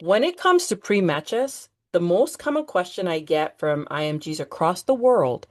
When it comes to pre-matches, the most common question I get from IMGs across the world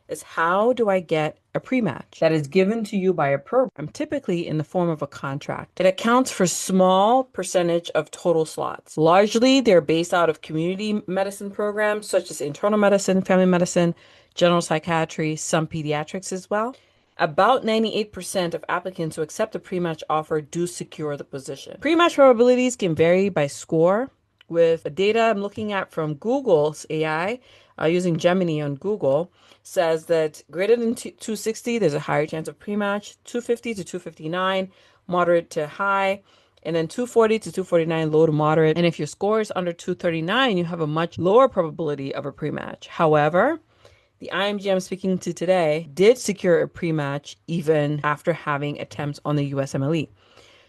is how do I get a pre-match that is given to you by a program, typically in the form of a contract. It accounts for small percentage of total slots. Largely, they're based out of community medicine programs such as internal medicine, family medicine, general psychiatry, some pediatrics as well. About 98% of applicants who accept a pre-match offer do secure the position. Pre-match probabilities can vary by score. With the data I'm looking at from Google's AI, using Gemini on Google, says that greater than 260, there's a higher chance of pre-match, 250 to 259, moderate to high, and then 240 to 249, low to moderate. And if your score is under 239, you have a much lower probability of a pre-match. However, the IMG I'm speaking to today did secure a pre-match even after having attempts on the USMLE.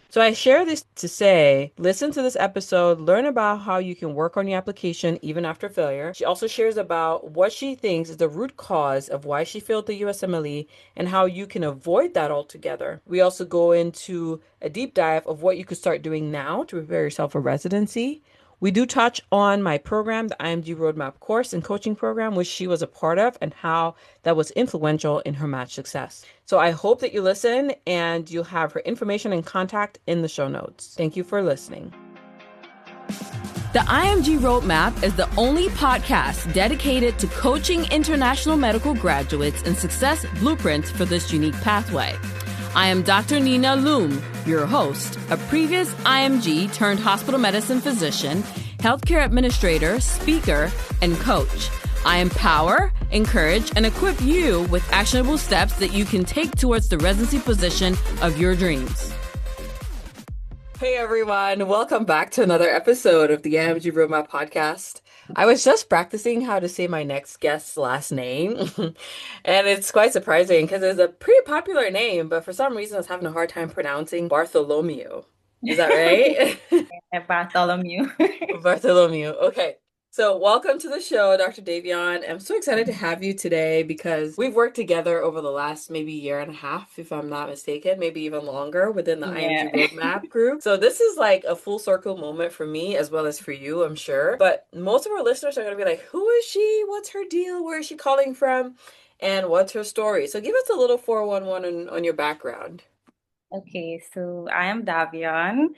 So I share this to say, listen to this episode, learn about how you can work on your application even after failure. She also shares about what she thinks is the root cause of why she failed the USMLE and how you can avoid that altogether. We also go into a deep dive of what you could start doing now to prepare yourself for residency. We do touch on my program, the IMG Roadmap course and coaching program, which she was a part of, and how that was influential in her match success. So I hope that you listen, and you'll have her information and contact in the show notes. Thank you for listening. The IMG Roadmap is the only podcast dedicated to coaching international medical graduates and success blueprints for this unique pathway. I am Dr. Nina Loom, your host, a previous IMG turned hospital medicine physician, healthcare administrator, speaker, and coach. I empower, encourage, and equip you with actionable steps that you can take towards the residency position of your dreams. Hey everyone, welcome back to another episode of the IMG Roadmap Podcast. I was just practicing how to say my next guest's last name, and it's quite surprising because it's a pretty popular name, but for some reason I was having a hard time pronouncing Bartholomew. Is that right? Bartholomew. Bartholomew. Okay. So, welcome to the show, Dr. Davion. I'm so excited to have you today because we've worked together over the last maybe year and a half, if I'm not mistaken, maybe even longer within the Yeah. IMG Roadmap group. So, this is like a full circle moment for me as well as for you, I'm sure. But most of our listeners are going to be like, who is she? What's her deal? Where is she calling from? And what's her story? So, give us a little 411 on your background. Okay, so I am Davion.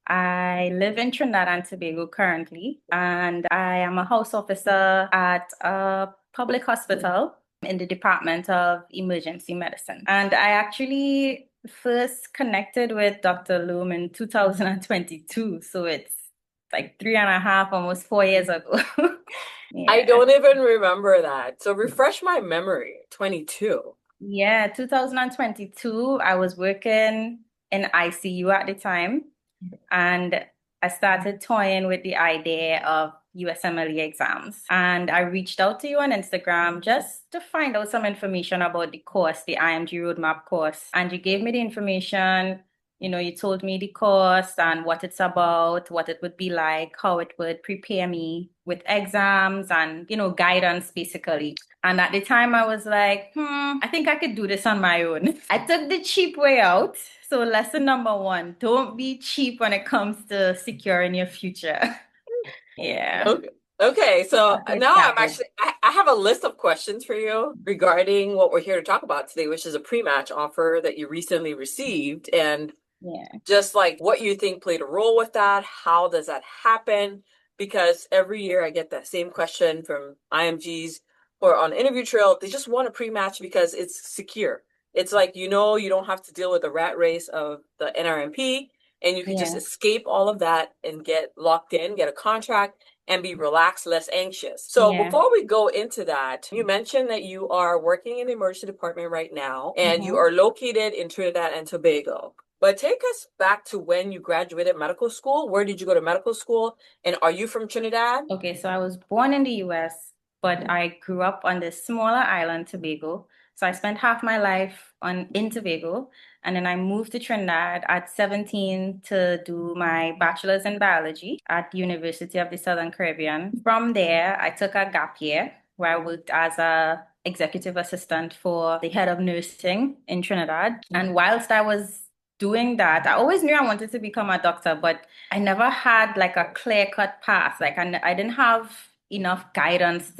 I live in Trinidad and Tobago currently, and I am a house officer at a public hospital in the Department of Emergency Medicine. And I actually first connected with Dr. Loom in 2022, so it's like 3.5, almost 4 years ago. I Yeah. don't even remember that. So, refresh my memory. 22. Yeah, 2022, I was working in ICU at the time, and I started toying with the idea of USMLE exams. And I reached out to you on Instagram just to find out some information about the course, the IMG Roadmap course. And you gave me the information. You told me the course and what it's about, what it would be like, how it would prepare me with exams and, guidance basically. And at the time I was like, I think I could do this on my own. I took the cheap way out. So lesson number one, don't be cheap when it comes to securing your future. Yeah. Okay. Okay, so That's how it now started. I have a list of questions for you regarding what we're here to talk about today, which is a pre-match offer that you recently received, and Yeah. just like what you think played a role with that. How does that happen? Because every year I get that same question from IMGs who are on interview trail. They just want a pre-match because it's secure. It's like, you don't have to deal with the rat race of the NRMP, and you can just Yeah. escape all of that and get locked in, get a contract, and be relaxed, less anxious. So Yeah. before we go into that, you mentioned that you are working in the emergency department right now, and you hmm are located in Trinidad and Tobago. But take us back to when you graduated medical school. Where did you go to medical school? And are you from Trinidad? Okay, so I was born in the US, but I grew up on this smaller island, Tobago. So I spent half my life in Tobago, and then I moved to Trinidad at 17 to do my bachelor's in biology at the University of the Southern Caribbean. From there, I took a gap year where I worked as a executive assistant for the head of nursing in Trinidad. And whilst I was doing that, I always knew I wanted to become a doctor, but I never had like a clear-cut path. Like I didn't have enough guidance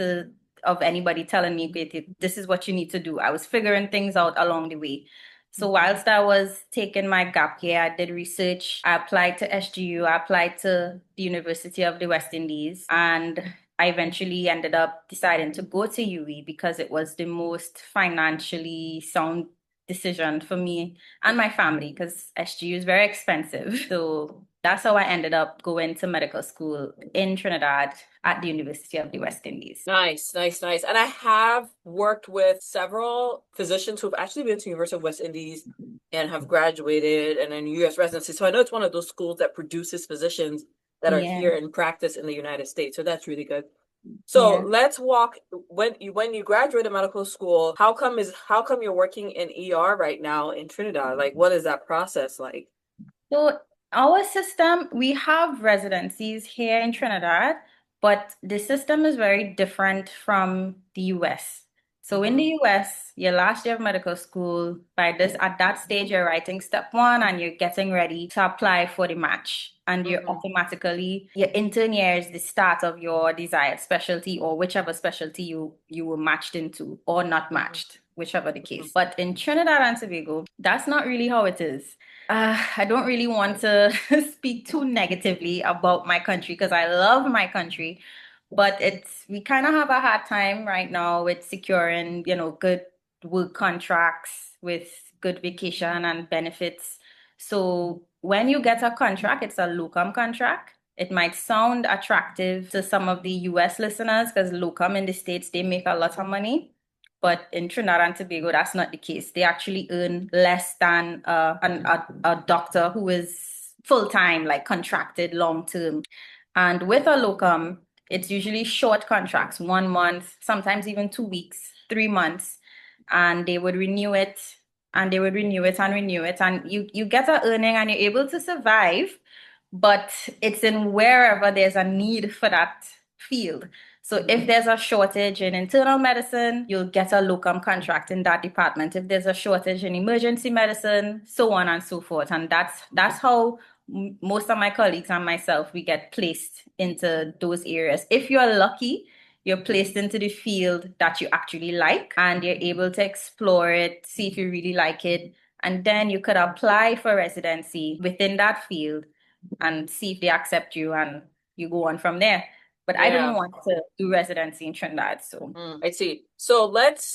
of anybody telling me, "Okay, this is what you need to do." I was figuring things out along the way. So whilst I was taking my gap year, I did research. I applied to SGU, I applied to the University of the West Indies, and I eventually ended up deciding to go to UWI because it was the most financially sound decision for me and my family because SGU is very expensive. So that's how I ended up going to medical school in Trinidad at the University of the West Indies. Nice, nice, nice. And I have worked with several physicians who've actually been to University of West Indies and have graduated and in US residency. So I know it's one of those schools that produces physicians that are Yeah, here in practice in the United States. So that's really good. So yeah. let's walk when you graduated medical school, how come you're working in ER right now in Trinidad? Like what is that process like? So our system, we have residencies here in Trinidad, but the system is very different from the US. So in the Mhm. US, your last year of medical school, at that stage, you're writing step one and you're getting ready to apply for the match. And you're Mhm. automatically, your intern year is the start of your desired specialty or whichever specialty you were matched into or not Mhm. matched, whichever the Mhm. case. But in Trinidad and Tobago, that's not really how it is. I don't really want to speak too negatively about my country because I love my country, but we kind of have a hard time right now with securing, good work contracts with good vacation and benefits. So when you get a contract, it's a locum contract. It might sound attractive to some of the US listeners because locum in the States, they make a lot of money. But in Trinidad and Tobago, that's not the case. They actually earn less than a doctor who is full time, like contracted long term. And with a locum, it's usually short contracts, 1 month, sometimes even 2 weeks, 3 months, and they would renew it and they would renew it and renew it. And you get a earning and you're able to survive, but it's in wherever there's a need for that field. So if there's a shortage in internal medicine, you'll get a locum contract in that department. If there's a shortage in emergency medicine, so on and so forth. And that's how most of my colleagues and myself, we get placed into those areas. If you're lucky, you're placed into the field that you actually like and you're able to explore it, see if you really like it. And then you could apply for residency within that field and see if they accept you and you go on from there. But I didn't Yeah. want to do residency in Trinidad, so I see. So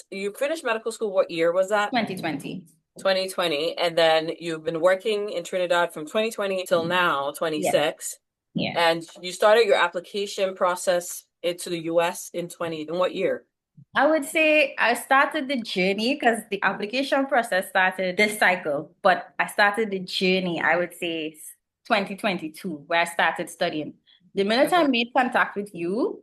you finished medical school. What year was that? 2020. 2020. And then you've been working in Trinidad from 2020 till now, Yes. 26. Yeah. And you started your application process into the US in what year? I would say I started the journey because the application process started this cycle, but I started the journey, I would say 2022, where I started studying. The minute I Okay. made contact with you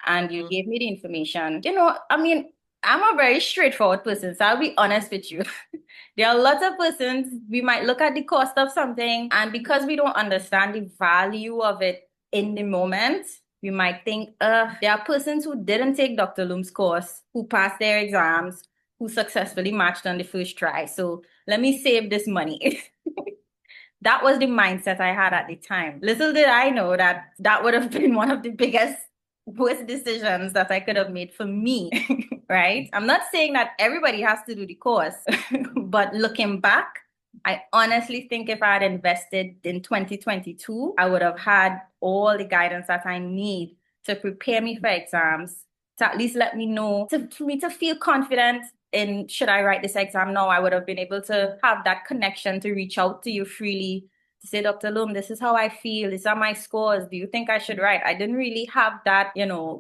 and you Mhm. gave me the information, I mean, I'm a very straightforward person, so I'll be honest with you. There are lots of persons, we might look at the cost of something, and because we don't understand the value of it in the moment, we might think, there are persons who didn't take Dr. Loom's course, who passed their exams, who successfully matched on the first try. So let me save this money. That was the mindset I had at the time. Little did I know that that would have been one of the biggest, worst decisions that I could have made for me, right? I'm not saying that everybody has to do the course, but looking back, I honestly think if I had invested in 2022, I would have had all the guidance that I need to prepare me for exams, to at least let me know, for me to feel confident in should I write this exam now, I would have been able to have that connection to reach out to you freely to say, Dr. Loom, this is how I feel. These are my scores. Do you think I should write? I didn't really have that,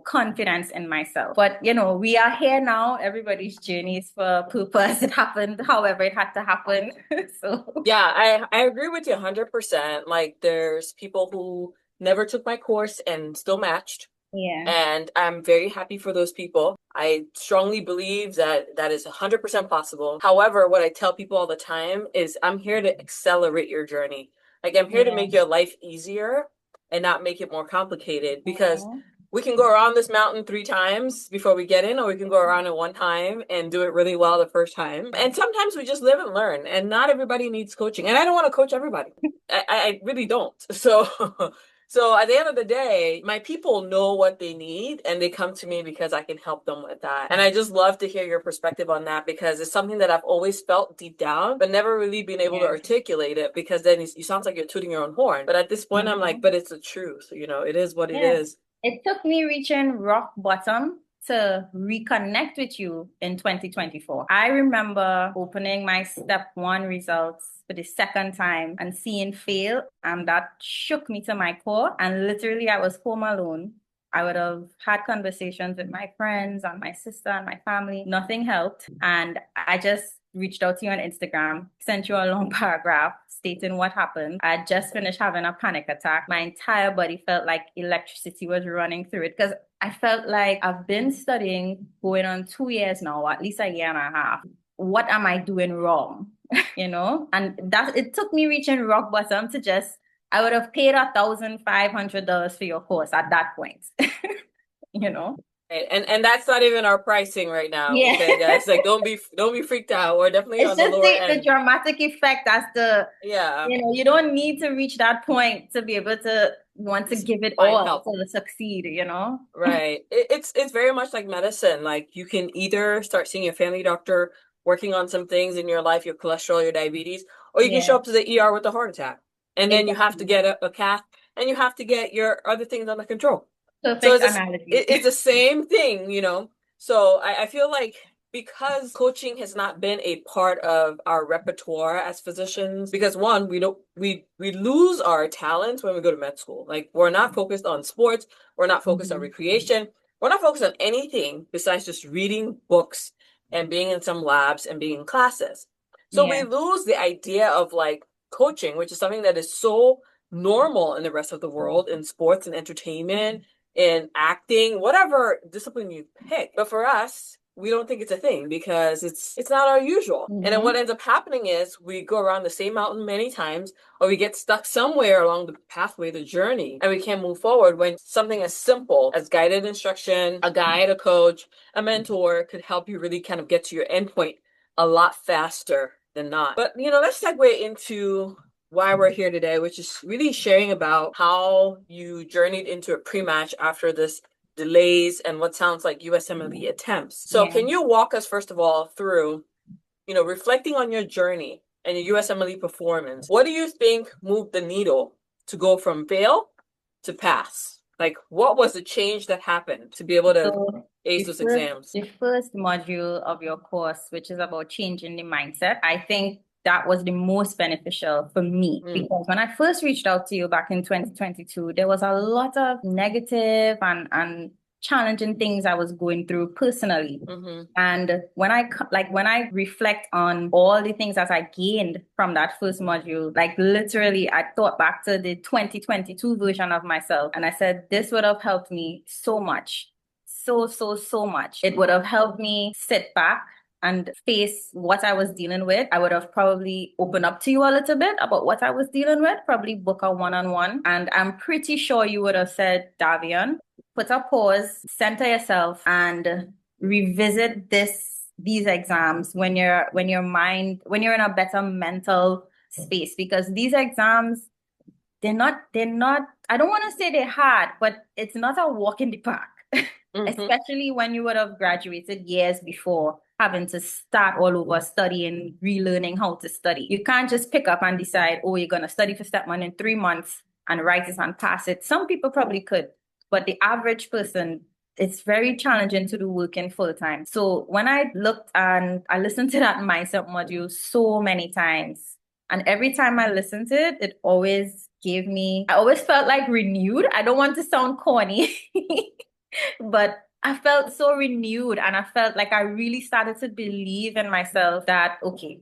confidence in myself. But, we are here now. Everybody's journey is for a purpose. It happened however it had to happen. So, Yeah, I agree with you 100%. Like there's people who never took my course and still matched. yeah. And I'm very happy for those people. I strongly believe that that is 100% possible. However, what I tell people all the time is I'm here to accelerate your journey. Like I'm here to Yeah. make your life easier and not make it more complicated because Mhm. we can go around this mountain 3 times before we get in, or we can go around it one time and do it really well the first time. And sometimes we just live and learn, and not everybody needs coaching. And I don't want to coach everybody. I really don't. So so at the end of the day, my people know what they need and they come to me because I can help them with that. And I just love to hear your perspective on that because it's something that I've always felt deep down, but never really been able to articulate it because then you sounds like you're tooting your own horn. But at this point, I'm like, but it's the truth. It is what it is. It took me reaching rock bottom to reconnect with you in 2024. I remember opening my step 1 results for the second time and seeing fail, and that shook me to my core. And literally, I was home alone. I would have had conversations with my friends and my sister and my family. Nothing helped. And I just reached out to you on Instagram, sent you a long paragraph stating what happened. I had just finished having a panic attack. My entire body felt like electricity was running through it because I felt like I've been studying going on 2 years now, or at least a year and a half. What am I doing wrong? And it took me reaching rock bottom to just, I would have paid $1,500 for your course at that point. Right. And that's not even our pricing right now. Yeah. Okay, guys, like don't be freaked out. We're definitely on the lower end. The dramatic effect as you don't need to reach that point to be able to want to give it all to succeed, Right. It's very much like medicine. Like you can either start seeing your family doctor working on some things in your life, your cholesterol, your diabetes, or you can show up to the ER with a heart attack. And then you have to get a cath and you have to get your other things under control. Perfect analogy. It's the same thing, So I feel like because coaching has not been a part of our repertoire as physicians, because one, we lose our talents when we go to med school. Like we're not focused on sports, we're not focused on recreation, we're not focused on anything besides just reading books and being in some labs and being in classes. So we lose the idea of like coaching, which is something that is so normal in the rest of the world in sports and entertainment, in acting, whatever discipline you pick. But for us, we don't think it's a thing because it's not our usual. And then what ends up happening is we go around the same mountain many times, or we get stuck somewhere along the pathway, the journey, and we can't move forward when something as simple as guided instruction, a guide, a coach, a mentor could help you really kind of get to your endpoint a lot faster than not. But, let's segue into why we're here today, which is really sharing about how you journeyed into a pre-match after this delays and what sounds like USMLE attempts. So can you walk us, first of all, through, reflecting on your journey and your USMLE performance? What do you think moved the needle to go from fail to pass? Like, what was the change that happened to be able to ace those exams? The first module of your course, which is about changing the mindset, I think that was the most beneficial for me because when I first reached out to you back in 2022, there was a lot of negative and challenging things I was going through personally. And when I reflect on all the things that I gained from that first module, like literally I thought back to the 2022 version of myself and I said, this would have helped me so much. So much. It would have helped me sit back and face what I was dealing with. I would have probably opened up to you a little bit about what I was dealing with, probably book a one-on-one. And I'm pretty sure you would have said, Davion, put a pause, center yourself, and revisit these exams when you're in a better mental space. Because these exams, they're not, I don't want to say they're hard, but it's not a walk in the park. Especially when you would have graduated years before, having to start all over studying, relearning how to study. You can't just pick up and decide, oh, you're going to study for step 1 in 3 months and write it and pass it. Some people probably could, but the average person, it's very challenging to do working full time. So when I looked and I listened to that mindset module so many times, and every time I listened to it, it always I always felt like renewed. I don't want to sound corny. But I felt so renewed and I felt like I really started to believe in myself that, okay,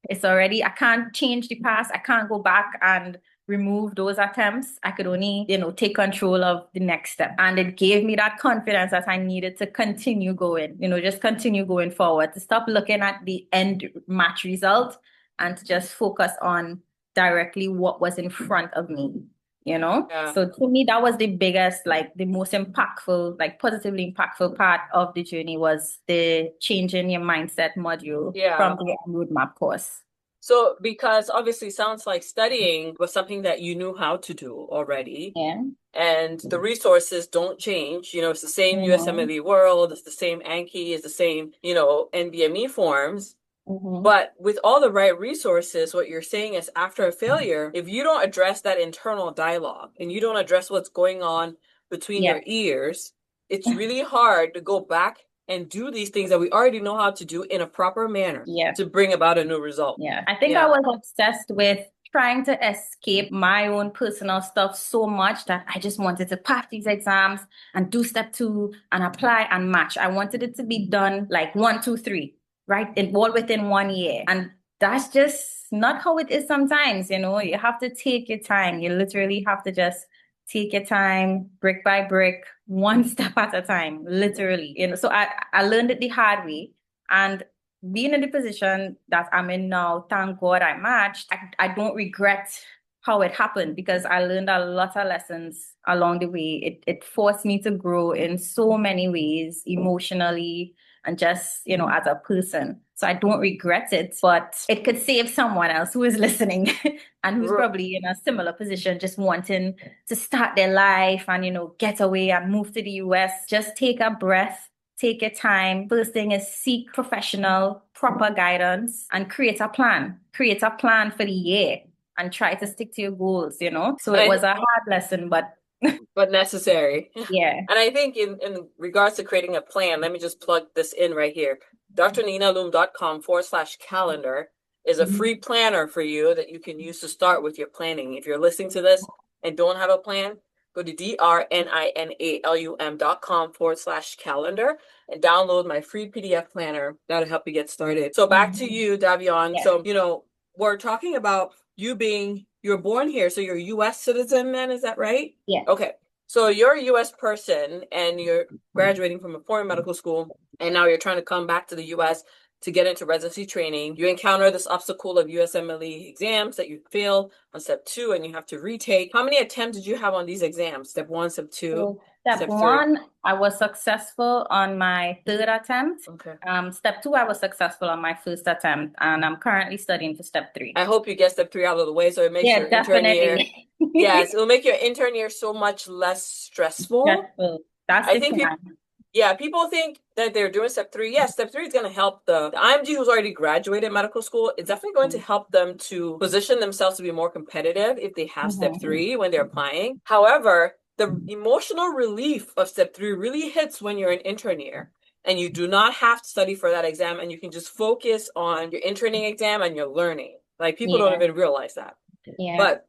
it's already, I can't change the past. I can't go back and remove those attempts. I could only, take control of the next step. And it gave me that confidence that I needed to continue going, just continue going forward, to stop looking at the end match result and to just focus on directly what was in front of me. you know? Yeah. So to me, that was the biggest, like the most impactful, like positively impactful part of the journey was the change in your mindset module Yeah. from the roadmap course. So, because obviously sounds like studying was something that you knew how to do already, Yeah. and the resources don't change. It's the same Mm-hmm. USMLE world, it's the same Anki, it's the same, NBME forms. Mm-hmm. But with all the right resources, what you're saying is after a failure, if you don't address that internal dialogue and you don't address what's going on between Yeah. your ears, it's really hard to go back and do these things that we already know how to do in a proper manner Yeah. to bring about a new result. Yeah. I think I Yeah. was obsessed with trying to escape my own personal stuff so much that I just wanted to pass these exams and do step 2 and apply and match. I wanted it to be done like 1, 2, 3, right? All within 1 year. And that's just not how it is sometimes, You have to take your time. You literally have to just take your time, brick by brick, one step at a time, literally. So I learned it the hard way. And being in the position that I'm in now, thank God I matched. I don't regret how it happened because I learned a lot of lessons along the way. It forced me to grow in so many ways, emotionally and just, as a person. So I don't regret it, but it could save someone else who is listening and who's probably in a similar position, just wanting to start their life and, get away and move to the US. Just take a breath. Take your time. First thing is seek professional, proper guidance and create a plan. Create a plan for the year and try to stick to your goals, So it And was a hard lesson, but but necessary. yeah. And I think in regards to creating a plan, let me just plug this in right here. drninaloom.com/calendar is a free planner for you that you can use to start with your planning. If you're listening to this and don't have a plan, go to drninalum.com/calendar and download my free PDF planner. That'll help you get started. So back to you, Davion. Yeah. So, we're talking about you're born here, so you're a US citizen then, is that right? Yeah. Okay. So you're a US person and you're graduating from a foreign medical school, and now you're trying to come back to the US to get into residency training. You encounter this obstacle of USMLE exams that you fail on step 2 and you have to retake. How many attempts did you have on these exams? Step 1, step 2, So step step 3? 1, I was successful on my third attempt. Okay. Step 2, I was successful on my first attempt, and I'm currently studying for step 3. I hope you get step 3 out of the way so it makes your intern year. Definitely. Yes, it'll make your intern year so much less stressful. Stressful. That's I the think plan. people think that they're doing step 3. Yes, step 3 is going to help the IMG who's already graduated medical school. It's definitely going to help them to position themselves to be more competitive if they have step 3 when they're applying. However, the emotional relief of step 3 really hits when you're an intern year. And you do not have to study for that exam, and you can just focus on your interning exam and your learning. Like, people don't even realize that. Yeah. But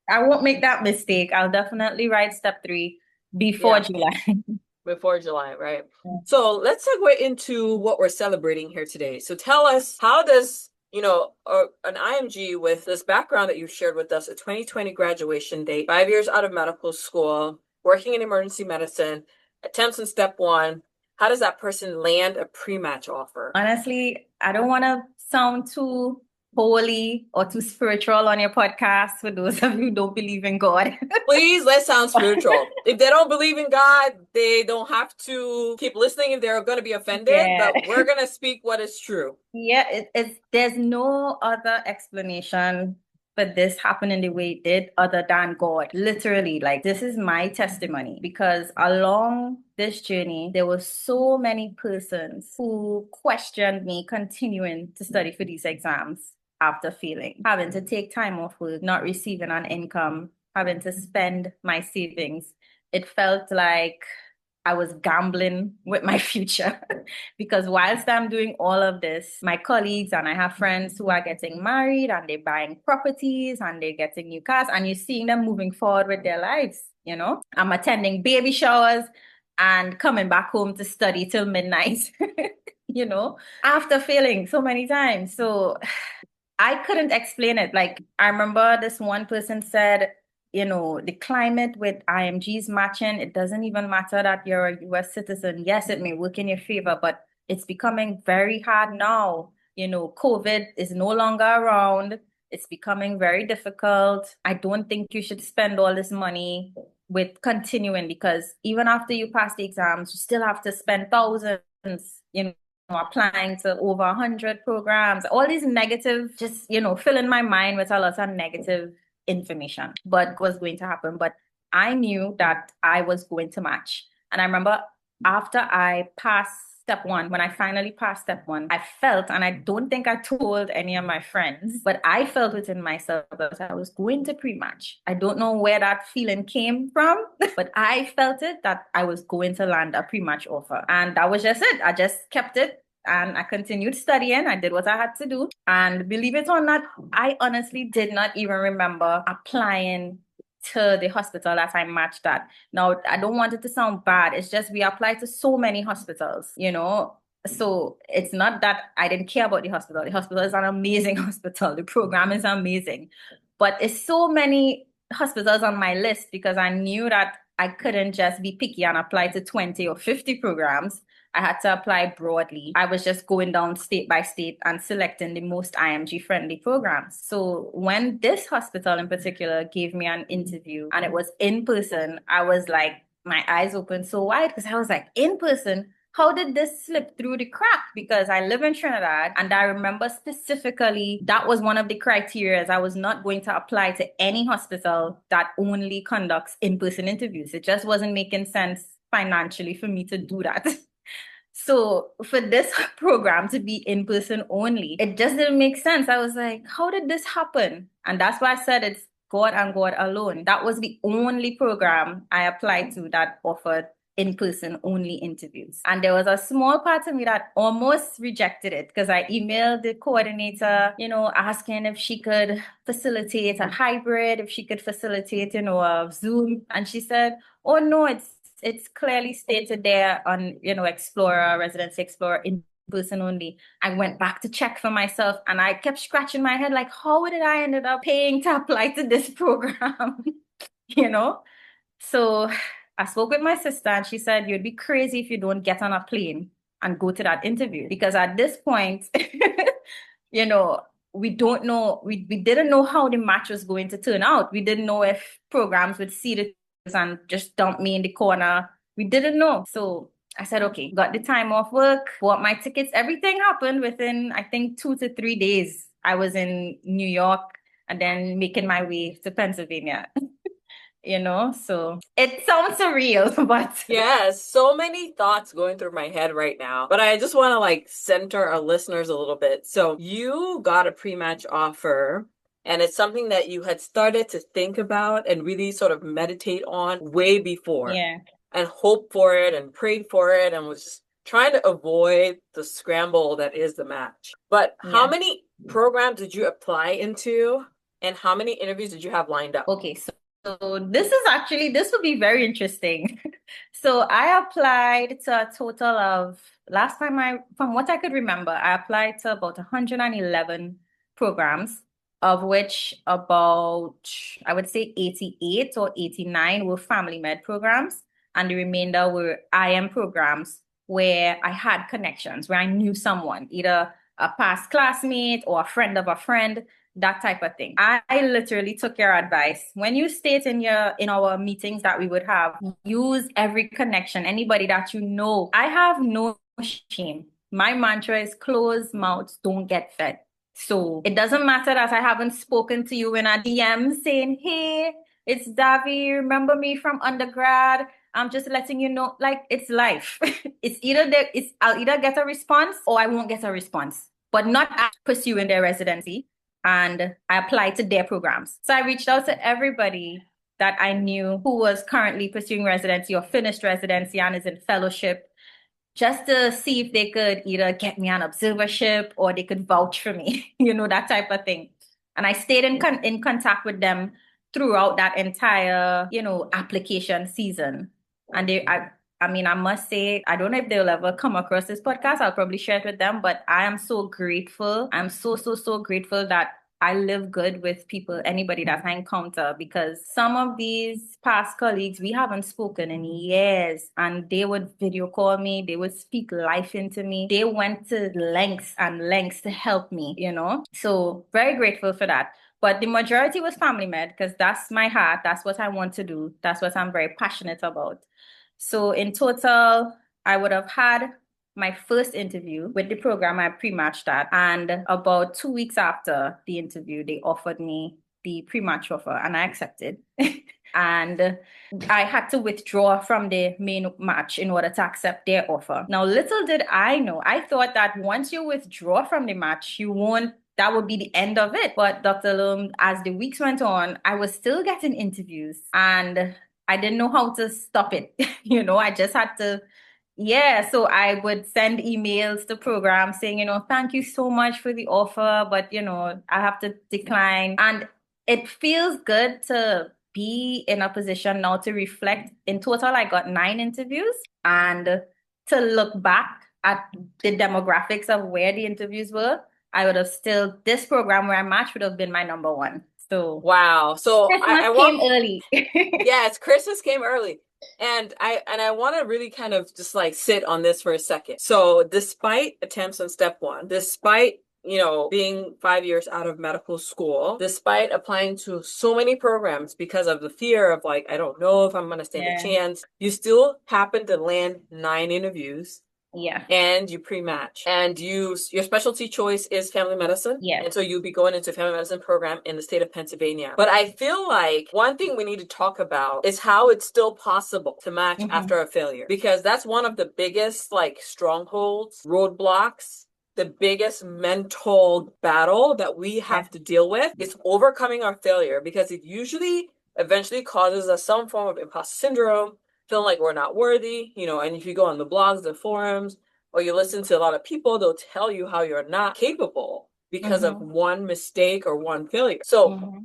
I won't make that mistake. I'll definitely write step 3 before July. Before July, right? So let's segue into what we're celebrating here today. So tell us, how does, an IMG with this background that you've shared with us, a 2020 graduation date, 5 years out of medical school, working in emergency medicine, attempts in step 1, how does that person land a pre-match offer? Honestly, I don't want to sound too holy or too spiritual on your podcast for those of you who don't believe in God. Please, let's sound spiritual. If they don't believe in God, they don't have to keep listening if they're going to be offended, but we're going to speak what is true. Yeah, there's no other explanation for this happening the way it did other than God. Literally, like, this is my testimony because along this journey, there were so many persons who questioned me continuing to study for these exams after failing, having to take time off work, not receiving an income, having to spend my savings. It felt like I was gambling with my future because whilst I'm doing all of this, my colleagues and I have friends who are getting married and they're buying properties and they're getting new cars, and you're seeing them moving forward with their lives. I'm attending baby showers and coming back home to study till midnight, after failing so many times. So I couldn't explain it. Like, I remember this one person said, the climate with IMG's matching, it doesn't even matter that you're a US citizen. Yes, it may work in your favor, but it's becoming very hard now. COVID is no longer around. It's becoming very difficult. I don't think you should spend all this money with continuing, because even after you pass the exams, you still have to spend thousands, you know, applying to over 100 programs. All these negative, just, filling my mind with a lot of negative information, but was going to happen. But I knew that I was going to match. And I remember after I passed step one, when I finally passed step one, I felt, and I don't think I told any of my friends, but I felt within myself that I was going to pre-match. I don't know where that feeling came from, but I felt it, that I was going to land a pre-match offer. And that was just it. I just kept it. And I continued studying. I did what I had to do. And believe it or not, I honestly did not even remember applying to the hospital that I matched at. Now, I don't want it to sound bad. It's just we applied to so many hospitals, So it's not that I didn't care about the hospital. The hospital is an amazing hospital. The program is amazing. But it's so many hospitals on my list because I knew that I couldn't just be picky and apply to 20 or 50 programs. I had to apply broadly. I was just going down state by state and selecting the most IMG friendly programs. So when this hospital in particular gave me an interview and it was in person, I was like, my eyes opened so wide because I was like, in person? How did this slip through the crack? Because I live in Trinidad and I remember specifically that was one of the criteria. I was not going to apply to any hospital that only conducts in-person interviews. It just wasn't making sense financially for me to do that. So for this program to be in person only, it just didn't make sense. I was like, how did this happen? And that's why I said it's God and God alone. That was the only program I applied to that offered in-person only interviews. And there was a small part of me that almost rejected it because I emailed the coordinator, asking if she could facilitate a hybrid, if she could facilitate, a Zoom. And she said, oh no, it's clearly stated there on, Explorer, Residency Explorer, in person only. I went back to check for myself and I kept scratching my head like, how did I ended up paying to apply to this program? So I spoke with my sister and she said, you'd be crazy if you don't get on a plane and go to that interview. Because at this point, we don't know, we didn't know how the match was going to turn out. We didn't know if programs would see the and just dump me in the corner. We didn't know. So I said, okay, got the time off work, bought my tickets. Everything happened within, I think, 2 to 3 days. I was in New York and then making my way to Pennsylvania. So it sounds surreal, but yes, so many thoughts going through my head right now. But I just want to center our listeners a little bit. So you got a pre-match offer. And it's something that you had started to think about and really sort of meditate on way before. Yeah. And hope for it and prayed for it and was just trying to avoid the scramble that is the match. But how many programs did you apply into and how many interviews did you have lined up? Okay, so this will be very interesting. So I applied to a total of, from what I could remember, I applied to about 111 programs, of which about, I would say 88 or 89 were family med programs, and the remainder were IM programs where I had connections, where I knew someone, either a past classmate or a friend of a friend, that type of thing. I literally took your advice. When you state in our meetings that we would have, use every connection, anybody that you know. I have no shame. My mantra is closed mouths don't get fed. So it doesn't matter that I haven't spoken to you in a DM saying, hey, it's Davi, remember me from undergrad? I'm just letting you know, it's life. I'll either get a response or I won't get a response, but not pursuing their residency. And I applied to their programs. So I reached out to everybody that I knew who was currently pursuing residency or finished residency and is in fellowship, just to see if they could either get me an observership or they could vouch for me, that type of thing. And I stayed in contact with them throughout that entire, application season. And I must say, I don't know if they'll ever come across this podcast. I'll probably share it with them, but I am so grateful. I'm so, so, so grateful that I live good with people, anybody that I encounter, because some of these past colleagues, we haven't spoken in years, and they would video call me. They would speak life into me. They went to lengths and lengths to help me, So very grateful for that. But the majority was family med because that's my heart. That's what I want to do. That's what I'm very passionate about. So in total, I would have had my first interview with the program I pre-matched at. And about 2 weeks after the interview, they offered me the pre-match offer and I accepted. And I had to withdraw from the main match in order to accept their offer. Now, little did I know, I thought that once you withdraw from the match, you won't that would be the end of it. But Dr. Loom, as the weeks went on, I was still getting interviews and I didn't know how to stop it. I just had to, yeah. So I would send emails to programs saying, thank you so much for the offer, but, I have to decline. And it feels good to be in a position now to reflect. In total, I got 9 interviews and to look back at the demographics of where the interviews were, I would have still, this program where I matched would have been my number one. So wow. So Christmas came early. Yes, Christmas came early. And I want to really kind of just like sit on this for a second. So despite attempts on step one, despite being 5 years out of medical school, despite applying to so many programs because of the fear of like, I don't know if I'm going to stand a chance, you still happen to land 9 interviews. Yeah. And you pre-match. And your specialty choice is family medicine. Yeah. And so you'll be going into a family medicine program in the state of Pennsylvania. But I feel like one thing we need to talk about is how it's still possible to match after a failure. Because that's one of the biggest like strongholds, roadblocks, the biggest mental battle that we have to deal with is overcoming our failure, because it usually eventually causes us some form of imposter syndrome, feeling like we're not worthy, and if you go on the blogs, the forums, or you listen to a lot of people, they'll tell you how you're not capable because of one mistake or one failure. So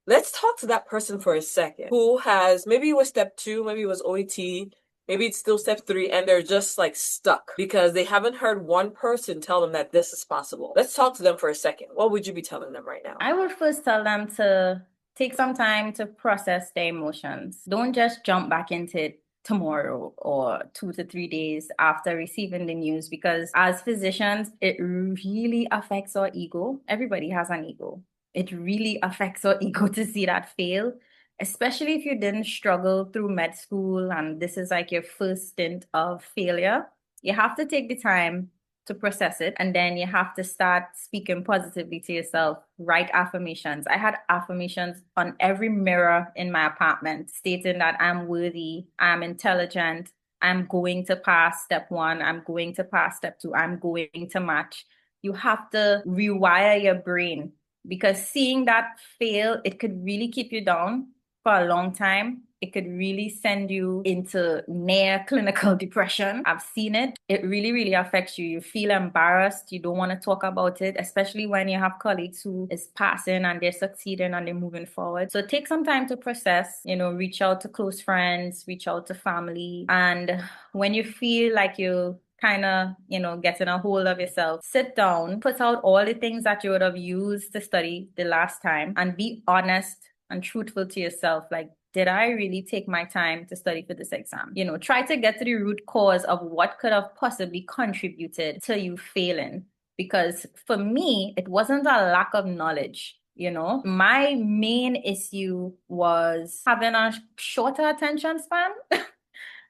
let's talk to that person for a second who has, maybe it was step 2, maybe it was OET, maybe it's still step 3, and they're just like stuck because they haven't heard one person tell them that this is possible. Let's talk to them for a second. What would you be telling them right now? I would first tell them to take some time to process their emotions. Don't just jump back into it tomorrow or 2 to 3 days after receiving the news, because as physicians, it really affects our ego. Everybody has an ego. It really affects our ego to see that fail, especially if you didn't struggle through med school and this is like your first stint of failure. You have to take the time to process it, and then you have to start speaking positively to yourself. Write affirmations. I had affirmations on every mirror in my apartment stating that I'm worthy, I'm intelligent, I'm going to pass step 1, I'm going to pass step 2, I'm going to match. You have to rewire your brain, because seeing that fail, it could really keep you down for a long time. It could really send you into near clinical depression. I've seen it. It really, really affects you. You feel embarrassed. You don't want to talk about it, especially when you have colleagues who is passing and they're succeeding and they're moving forward. So take some time to process, reach out to close friends, reach out to family. And when you feel like you kind of, getting a hold of yourself, sit down, put out all the things that you would have used to study the last time and be honest and truthful to yourself. Like, did I really take my time to study for this exam? Try to get to the root cause of what could have possibly contributed to you failing. Because for me, it wasn't a lack of knowledge. My main issue was having a shorter attention span.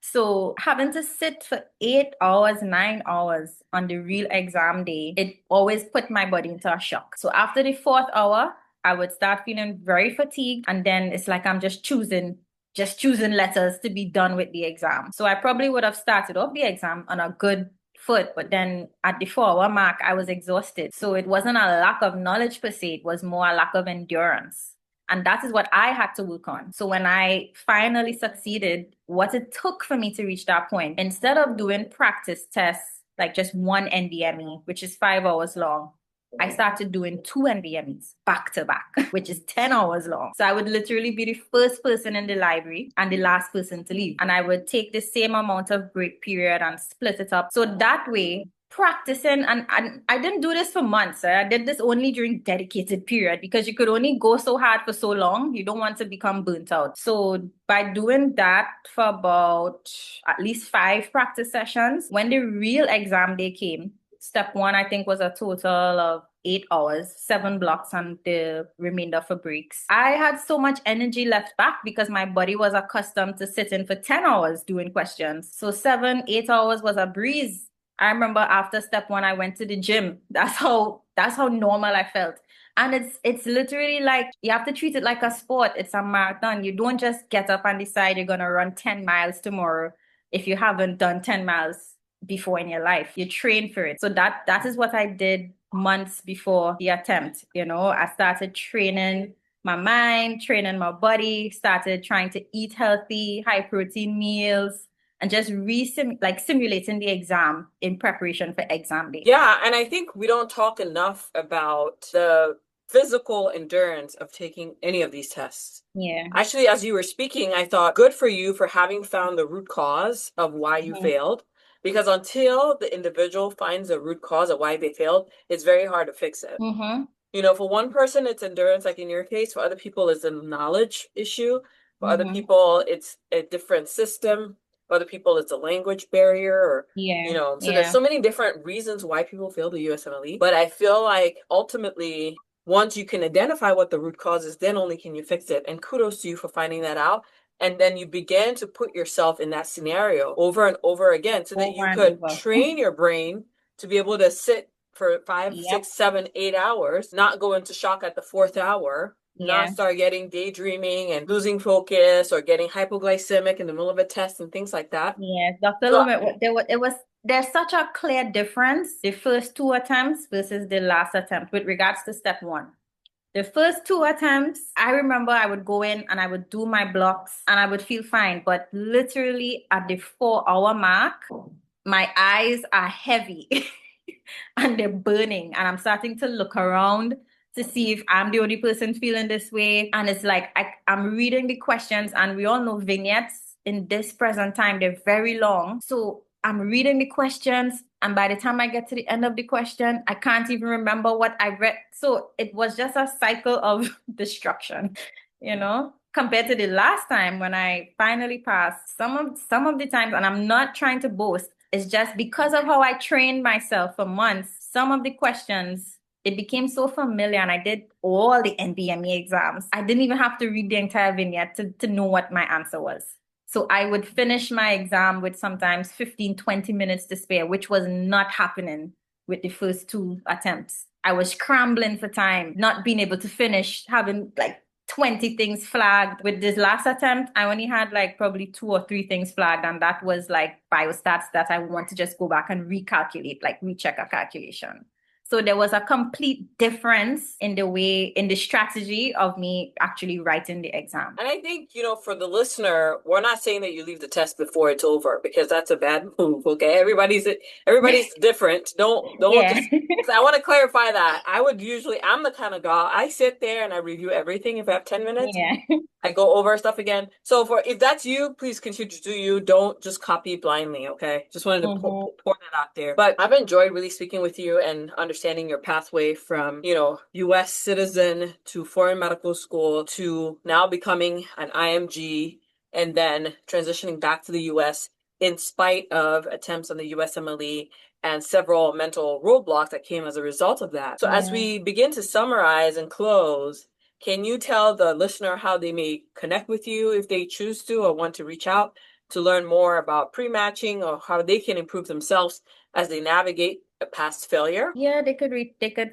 So having to sit for 8 hours, 9 hours on the real exam day, it always put my body into a shock. So after the 4th hour, I would start feeling very fatigued. And then it's like I'm just choosing letters to be done with the exam. So I probably would have started off the exam on a good foot, but then at the 4-hour mark, I was exhausted. So it wasn't a lack of knowledge per se, it was more a lack of endurance. And that is what I had to work on. So when I finally succeeded, what it took for me to reach that point, instead of doing practice tests, like just one NBME, which is 5 hours long, I started doing 2 NBMEs back to back, which is 10 hours long. So I would literally be the first person in the library and the last person to leave. And I would take the same amount of break period and split it up. So that way, practicing, and I didn't do this for months. I did this only during dedicated period, because you could only go so hard for so long. You don't want to become burnt out. So by doing that for about at least 5 practice sessions, when the real exam day came, step 1, I think, was a total of 8 hours, 7 blocks, and the remainder for breaks. I had so much energy left back because my body was accustomed to sitting for 10 hours doing questions. So 7, 8 hours was a breeze. I remember after step one, I went to the gym. That's how normal I felt. And it's literally like you have to treat it like a sport. It's a marathon. You don't just get up and decide you're gonna run 10 miles tomorrow if you haven't done 10 miles before in your life. You train for it. So that is what I did months before the attempt. I started training my mind, training my body, started trying to eat healthy, high protein meals, and just simulating the exam in preparation for exam day. Yeah, and I think we don't talk enough about the physical endurance of taking any of these tests. Yeah. Actually, as you were speaking, I thought good for you for having found the root cause of why you failed. Because until the individual finds the root cause of why they failed, it's very hard to fix it. For one person, it's endurance, like in your case. For other people, it's a knowledge issue. For other people, it's a different system. For other people, it's a language barrier, or so there's so many different reasons why people fail the USMLE. But I feel like ultimately, once you can identify what the root cause is, then only can you fix it. And kudos to you for finding that out. And then you begin to put yourself in that scenario over and over again so that you could train your brain to be able to sit for 5, 6, 7, 8 hours, not go into shock at the 4th hour, not start getting daydreaming and losing focus or getting hypoglycemic in the middle of a test and things like that. Yeah, Dr. Lumet, there's such a clear difference, the first 2 attempts versus the last attempt with regards to step one. The first 2 attempts, I remember I would go in and I would do my blocks and I would feel fine. But literally at the 4-hour mark, my eyes are heavy and they're burning. And I'm starting to look around to see if I'm the only person feeling this way. And it's like I'm reading the questions, and we all know vignettes in this present time, they're very long. So I'm reading the questions, and by the time I get to the end of the question, I can't even remember what I read. So it was just a cycle of destruction, compared to the last time when I finally passed. Some of the times, and I'm not trying to boast, it's just because of how I trained myself for months. Some of the questions, it became so familiar, and I did all the NBME exams. I didn't even have to read the entire vignette to know what my answer was. So I would finish my exam with sometimes 15, 20 minutes to spare, which was not happening with the first 2 attempts. I was scrambling for time, not being able to finish, having like 20 things flagged. With this last attempt, I only had like probably 2 or 3 things flagged, and that was like biostats that I want to just go back and recalculate, like recheck a calculation. So there was a complete difference in the strategy of me actually writing the exam. And I think, for the listener, we're not saying that you leave the test before it's over, because that's a bad move, okay? Everybody's different. Don't just, I want to clarify that. I'm the kind of girl, I sit there and I review everything. If I have 10 minutes, I go over stuff again. So if that's you, please continue to do you. Don't just copy blindly, okay? Just wanted to pour that out there. But I've enjoyed really speaking with you and understanding your pathway from, U.S. citizen to foreign medical school to now becoming an IMG and then transitioning back to the U.S. in spite of attempts on the USMLE and several mental roadblocks that came as a result of that. So as we begin to summarize and close, can you tell the listener how they may connect with you if they choose to or want to reach out to learn more about pre-matching or how they can improve themselves as they navigate a past failure? Yeah, they could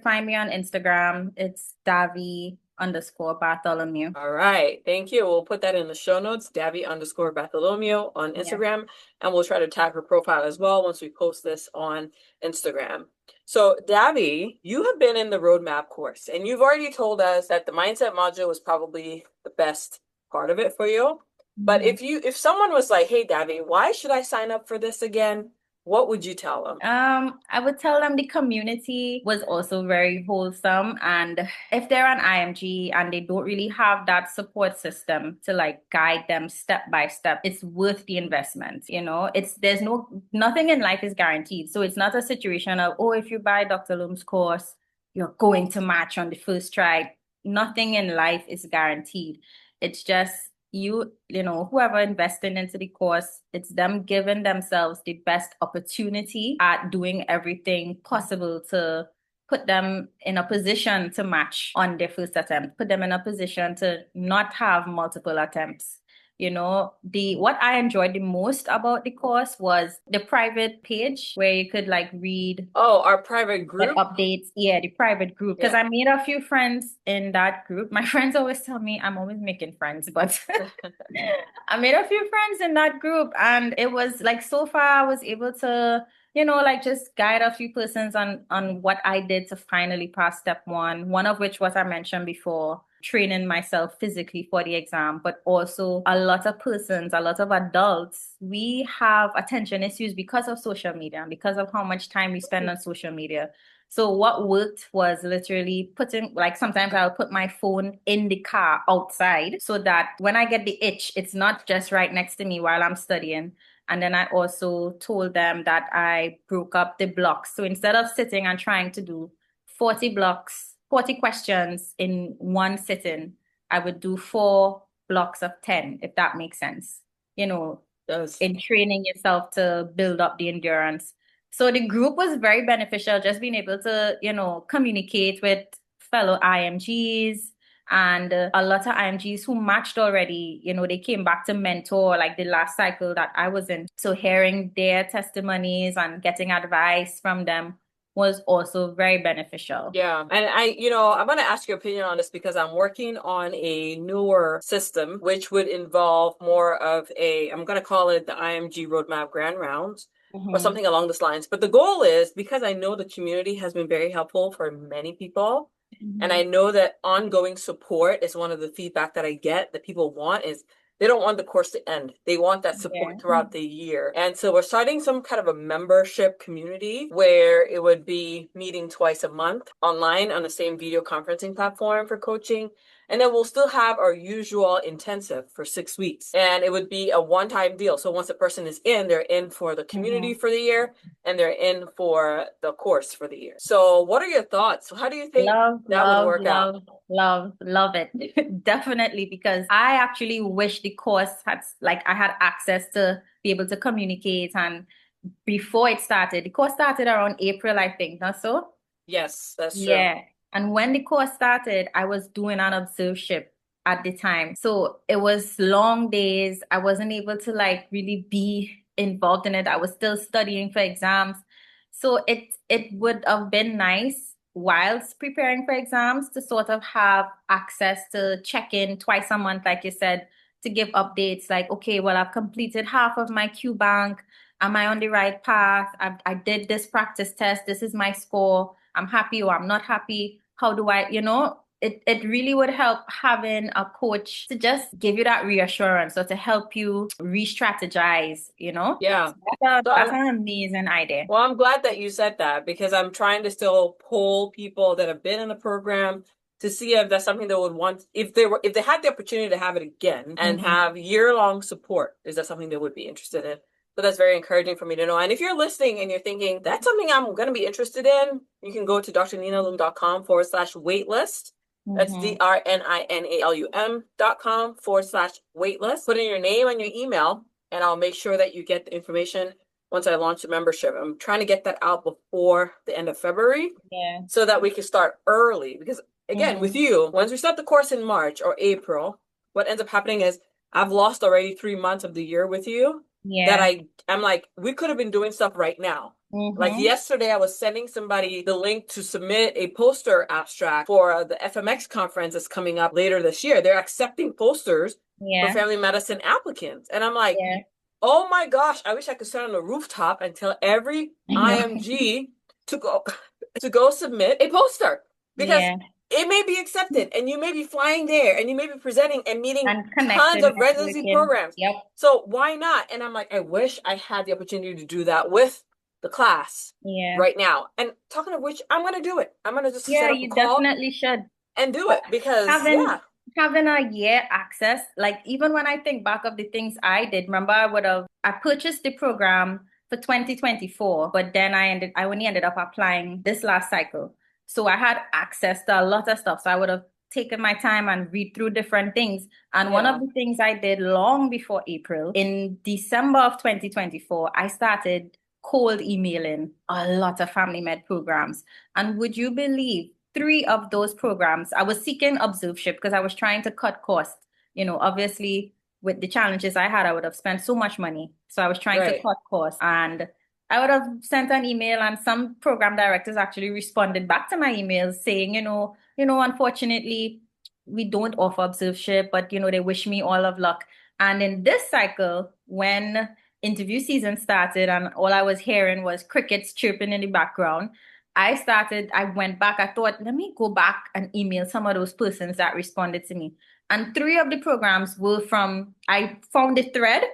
find me on Instagram. It's Davi_Bartholomew. All right. Thank you. We'll put that in the show notes, Davi_Bartholomew on Instagram. And we'll try to tag her profile as well once we post this on Instagram. So Davi, you have been in the roadmap course, and you've already told us that the mindset module was probably the best part of it for you. But if someone was like, hey, Davi, why should I sign up for this again? What would you tell them? I would tell them the community was also very wholesome. And if they're an IMG and they don't really have that support system to like guide them step by step, it's worth the investment. Nothing in life is guaranteed. So it's not a situation of, if you buy Dr. Loom's course, you're going to match on the first try. Nothing in life is guaranteed. It's just whoever invested into the course, it's them giving themselves the best opportunity at doing everything possible to put them in a position to match on their first attempt, put them in a position to not have multiple attempts. What I enjoyed the most about the course was the private page where you could like read Oh, our private get group? updates. Yeah, the private group. Because Yeah. I made a few friends in that group. My friends always tell me I'm always making friends, but I made a few friends in that group. And it was like so far I was able to, like just guide a few persons on what I did to finally pass step one. One of which was I mentioned before, training myself physically for the exam, but also a lot of persons, a lot of adults, we have attention issues because of social media and because of how much time we spend on social media. So what worked was literally putting, like sometimes I'll put my phone in the car outside so that when I get the itch, it's not just right next to me while I'm studying. And then I also told them that I broke up the blocks. So instead of sitting and trying to do 40 blocks, 40 questions in one sitting, I would do 4 blocks of 10, if that makes sense. Does. In training yourself to build up the endurance. So the group was very beneficial, just being able to, communicate with fellow IMGs and a lot of IMGs who matched already, they came back to mentor like the last cycle that I was in. So hearing their testimonies and getting advice from them was also very beneficial. Yeah. And I'm going to ask your opinion on this because I'm working on a newer system, which would involve more of I'm going to call it the IMG Roadmap Grand Rounds or something along those lines. But the goal is, because I know the community has been very helpful for many people, and I know that ongoing support is one of the feedback that I get that people want is they don't want the course to end. They want that support throughout the year. And so we're starting some kind of a membership community where it would be meeting twice a month online on the same video conferencing platform for coaching. And then we'll still have our usual intensive for 6 weeks. And it would be a one-time deal. So once a person is in, they're in for the community for the year and they're in for the course for the year. So what are your thoughts? How do you think that would work out? Love it. Definitely, because I actually wish the course had, like, I had access to be able to communicate. And before it started, the course started around April, I think, not so? Yes, that's true. Yeah. And when the course started, I was doing an observership at the time. So it was long days. I wasn't able to like really be involved in it. I was still studying for exams. So it would have been nice whilst preparing for exams to sort of have access to check in twice a month, like you said, to give updates like, okay, well, I've completed half of my Q bank. Am I on the right path? I did this practice test. This is my score. I'm happy or I'm not happy. How do I, it really would help having a coach to just give you that reassurance or to help you re-strategize, Yeah. That's an amazing idea. Well, I'm glad that you said that because I'm trying to still poll people that have been in the program to see if that's something they would want, if they had the opportunity to have it again and have year-long support, is that something they would be interested in? So that's very encouraging for me to know. And if you're listening and you're thinking, that's something I'm going to be interested in, you can go to drninalum.com/waitlist. That's drninalum.com/waitlist. Put in your name and your email, and I'll make sure that you get the information once I launch the membership. I'm trying to get that out before the end of February so that we can start early. Because again, with you, once we start the course in March or April, what ends up happening is I've lost already 3 months of the year with you that I'm like, we could have been doing stuff right now. Like yesterday, I was sending somebody the link to submit a poster abstract for the FMX conference that's coming up later this year. They're accepting posters for family medicine applicants. And I'm like, oh my gosh, I wish I could stand on the rooftop and tell every IMG to go submit a poster because it may be accepted and you may be flying there and you may be presenting and meeting tons of residency programs. So why not? And I'm like, I wish I had the opportunity to do that with the class right now. And talking of which, I'm going to do it. I'm going to just set up a call. Definitely should. And do it because having a year access, like even when I think back of the things I did, remember I purchased the program for 2024, but then I only ended up applying this last cycle. So I had access to a lot of stuff. So I would have taken my time and read through different things. And one of the things I did long before April, in December of 2024, I started cold emailing a lot of family med programs. And would you believe three of those programs, I was seeking observership because I was trying to cut costs. Obviously, with the challenges I had, I would have spent so much money. So I was trying to Right. cut costs. And I would have sent an email, and some program directors actually responded back to my emails saying, unfortunately, we don't offer observership, but they wish me all of luck. And in this cycle, when interview season started and all I was hearing was crickets chirping in the background, I went back, I thought, let me go back and email some of those persons that responded to me. And three of the programs were I found a thread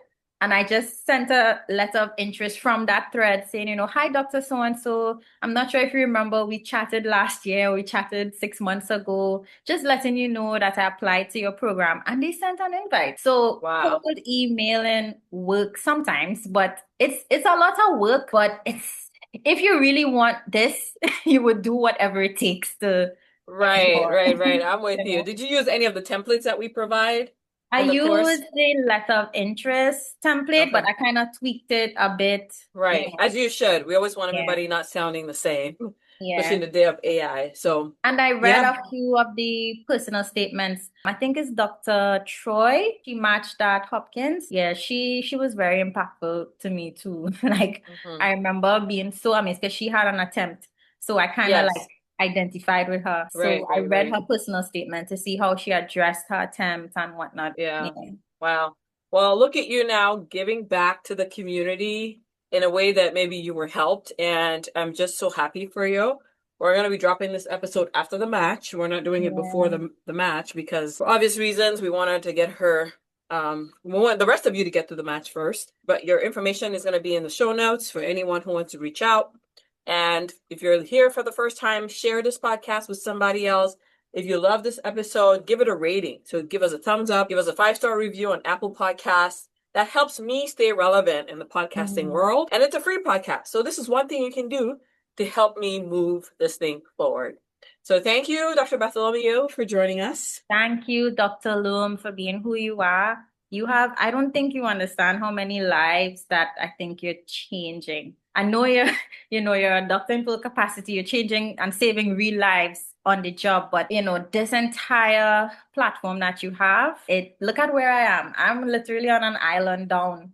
and I just sent a letter of interest from that thread saying, hi, Dr. So-and-so. I'm not sure if you remember, we chatted last year, we chatted 6 months ago, just letting you know that I applied to your program. And they sent an invite. So Wow. cold emailing works sometimes, but it's a lot of work, but if you really want this, you would do whatever it takes to Right, ensure. right, right. I'm with you. Did you use any of the templates that we provide I in the course? used the letter of interest template, but Okay. I kind of tweaked it a bit. Right. As you should. We always want Yeah, everybody not sounding the same, especially in yeah. the day of AI. So, And I read yeah. a few of the personal statements. I think it's Dr. Troy. She matched at Hopkins. Yeah, she was very impactful to me too. Like Hmm. I remember being so amazed because she had an attempt. So I kind of like Yes. identified with her. Right, So I right, read right. her personal statement to see how she addressed her attempt and whatnot. Yeah. Yeah. Wow. Well, look at you now giving back to the community in a way that maybe you were helped. And I'm just so happy for you. We're going to be dropping this episode after the match. We're not doing it before Yeah. the match because for obvious reasons, we wanted to get her, we want the rest of you to get to the match first. But your information is going to be in the show notes for anyone who wants to reach out. And if you're here for the first time, share this podcast with somebody else. If you love this episode, give it a rating. So give us a thumbs up, give us a 5-star review on Apple Podcasts. That helps me stay relevant in the podcasting Mhm. world. And it's a free podcast. So this is one thing you can do to help me move this thing forward. So thank you, Dr. Bartholomew, for joining us. Thank you, Dr. Loom, for being who you are. I don't think you understand how many lives that I think you're changing. I know you're, you're a doctor in full capacity, you're changing and saving real lives on the job, but this entire platform that you have, look at where I am. I'm literally on an island down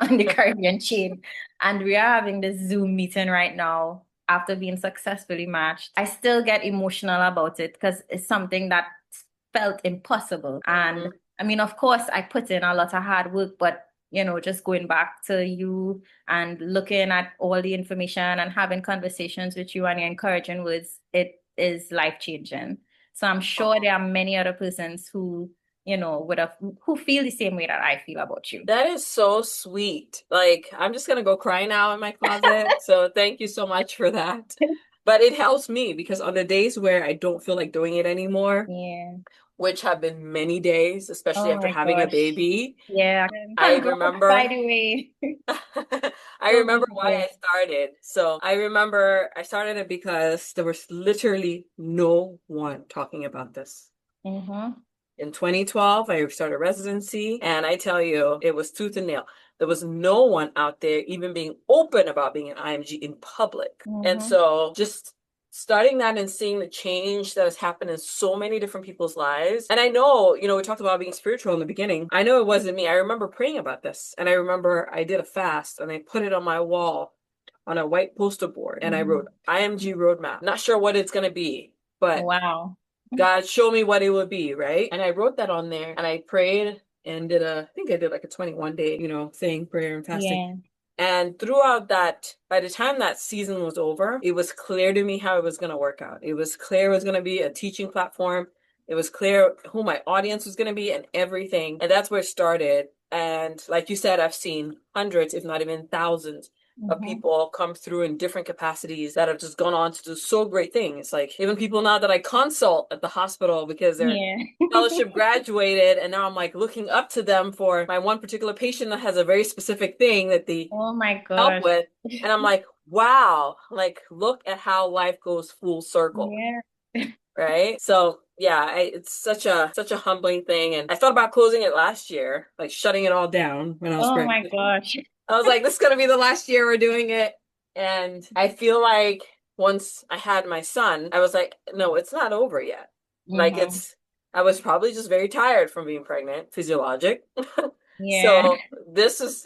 on the Caribbean chain, and we are having this Zoom meeting right now after being successfully matched. I still get emotional about it because it's something that felt impossible. And Mhm. I mean, of course, I put in a lot of hard work, but just going back to you and looking at all the information and having conversations with you and your encouraging words, it is life changing. So I'm sure there are many other persons who, who feel the same way that I feel about you. That is so sweet. Like, I'm just gonna go cry now in my closet. So thank you so much for that. But it helps me because on the days where I don't feel like doing it anymore, Yeah. which have been many days, especially Oh after my having a gosh. baby, Yeah. I Congrats, by remember the way. I So remember why good. I started. So I remember I started it because there was literally no one talking about this. Mm-hmm. In 2012, I started residency, and I tell you, it was tooth and nail. There was no one out there even being open about being an IMG in public. And Mm-hmm. so just starting that and seeing the change that has happened in so many different people's lives. And I know, we talked about being spiritual in the beginning. I know it wasn't me. I remember praying about this. And I remember I did a fast and I put it on my wall on a white poster board and I Mm-hmm. wrote IMG Roadmap. Not sure what it's going to be, but Wow. God, show me what it would be, right? And I wrote that on there and I prayed and I think I did like a 21 day, thing, prayer and fasting. Yeah. And throughout that, by the time that season was over, it was clear to me how it was going to work out. It was clear it was going to be a teaching platform. It was clear who my audience was going to be and everything. And that's where it started. And like you said, I've seen hundreds, if not even thousands of Mm-hmm. people come through in different capacities that have just gone on to do so great things. Like even people now that I consult at the hospital because they're Yeah. fellowship graduated and now I'm like looking up to them for my one particular patient that has a very specific thing that they Oh my help gosh. with. And I'm like, wow, like look at how life goes full circle, Yeah. right? So yeah, it's such a humbling thing. And I thought about closing it last year, like shutting it all down when I was Oh my pregnant. gosh. I was like, this is going to be the last year we're doing it. And I feel like once I had my son, I was like, no, it's not over yet. Like Mm-hmm. I was probably just very tired from being pregnant, physiologic. Yeah. So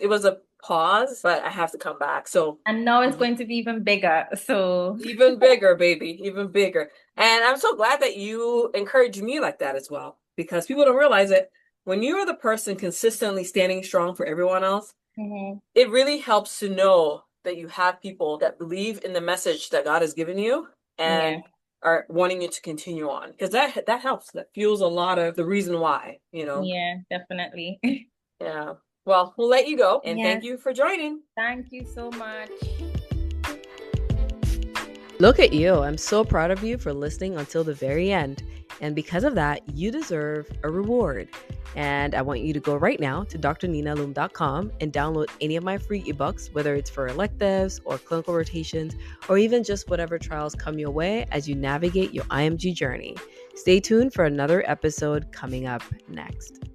it was a pause, but I have to come back. So And now it's going to be even bigger. So even bigger, baby, even bigger. And I'm so glad that you encourage me like that as well, because people don't realize it. When you are the person consistently standing strong for everyone else, mm-hmm. it really helps to know that you have people that believe in the message that God has given you Yeah. and are wanting you to continue on. Because that helps. That fuels a lot of the reason why, you know. Yeah, definitely. Yeah. Well, we'll let you go and thank Yes. you for joining. Thank you so much. Look at you. I'm so proud of you for listening until the very end. And because of that, you deserve a reward. And I want you to go right now to drninaloom.com and download any of my free ebooks, whether it's for electives or clinical rotations, or even just whatever trials come your way as you navigate your IMG journey. Stay tuned for another episode coming up next.